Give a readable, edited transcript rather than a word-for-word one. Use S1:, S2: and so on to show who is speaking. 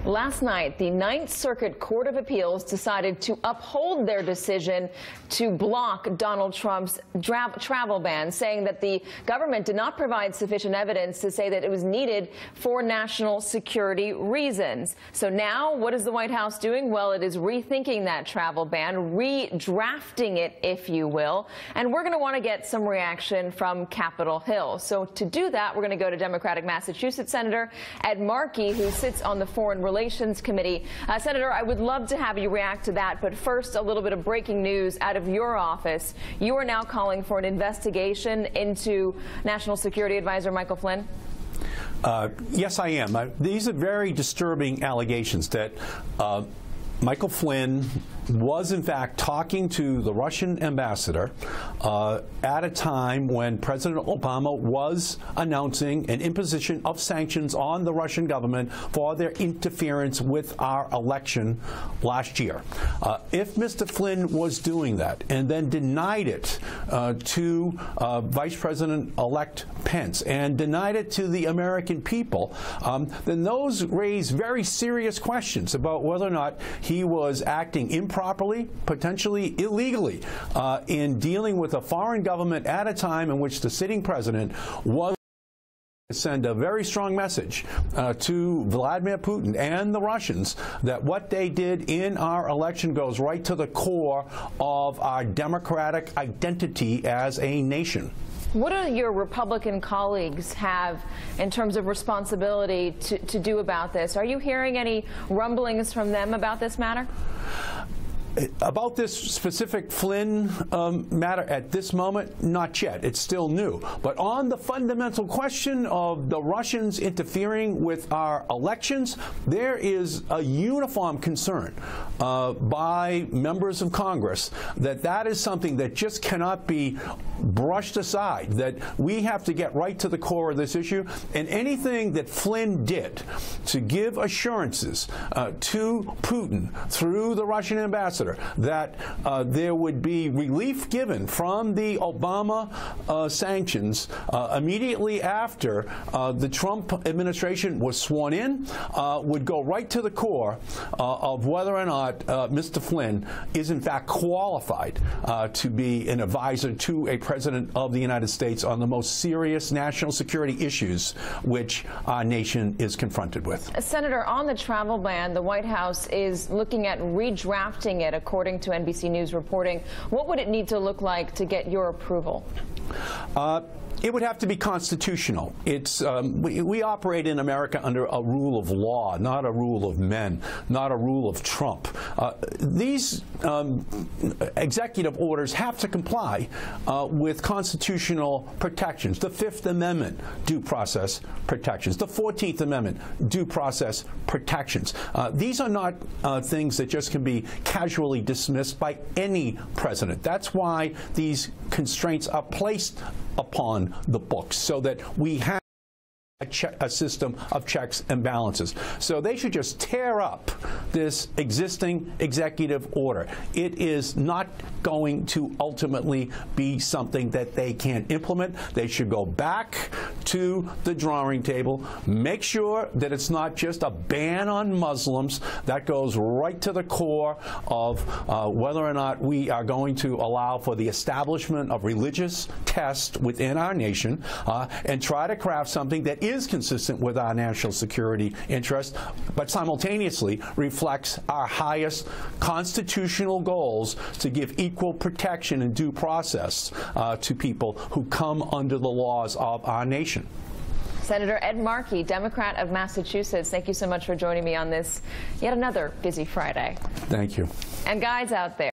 S1: Last night, the Ninth Circuit Court of Appeals decided to uphold their decision to block Donald Trump's travel ban, saying that the government did not provide sufficient evidence to say that it was needed for national security reasons. So now, what is the White House doing? Well, it is rethinking that travel ban, redrafting it, if you will. And we're going to want to get some reaction from Capitol Hill. So to do that, we're going to go to Democratic Massachusetts Senator Ed Markey, who sits on the Foreign Relations Committee. Senator, I would love to have you react to that, but first, a little bit of breaking news out of your office. You are now calling for an investigation into National Security Advisor Michael Flynn.
S2: Yes, I am. These are very disturbing allegations that Michael Flynn was, in fact, talking to the Russian ambassador at a time when President Obama was announcing an imposition of sanctions on the Russian government for their interference with our election last year. If Mr. Flynn was doing that and then denied it to Vice President-elect Pence and denied it to the American people, then those raise very serious questions about whether or not he was acting improperly, potentially illegally, in dealing with a foreign government at a time in which the sitting president was to send a very strong message to Vladimir Putin and the Russians that what they did in our election goes right to the core of our democratic identity as a nation.
S1: What do your Republican colleagues have in terms of responsibility to do about this? Are you hearing any rumblings from them about this matter?
S2: About this specific Flynn matter at this moment, not yet. It's still new. But on the fundamental question of the Russians interfering with our elections, there is a uniform concern by members of Congress that that is something that just cannot be brushed aside, that we have to get right to the core of this issue. And anything that Flynn did to give assurances to Putin through the Russian ambassador that there would be relief given from the Obama sanctions immediately after the Trump administration was sworn in would go right to the core of whether or not Mr. Flynn is in fact qualified to be an advisor to a president of the United States on the most serious national security issues which our nation is confronted with.
S1: Senator, on the travel ban, the White House is looking at redrafting it, according to NBC News reporting. What would it need to look like to get your approval?
S2: It would have to be constitutional. We operate in America under a rule of law, not a rule of men, not a rule of Trump. These executive orders have to comply with constitutional protections. The Fifth Amendment, due process protections. The 14th Amendment, due process protections. These are not things that just can be casually dismissed by any president. That's why these constraints are placed upon the books, so that we have a system of checks and balances. So they should just tear up this existing executive order. It is not going to ultimately be something that they can implement. They should go back to the drawing table, make sure that it's not just a ban on Muslims. That goes right to the core of whether or not we are going to allow for the establishment of religious tests within our nation, and try to craft something that is consistent with our national security interests, but simultaneously reflects our highest constitutional goals to give equal protection and due process to people who come under the laws of our nation.
S1: Senator Ed Markey, Democrat of Massachusetts, thank you so much for joining me on this yet another busy Friday.
S2: Thank you.
S1: And guys out there,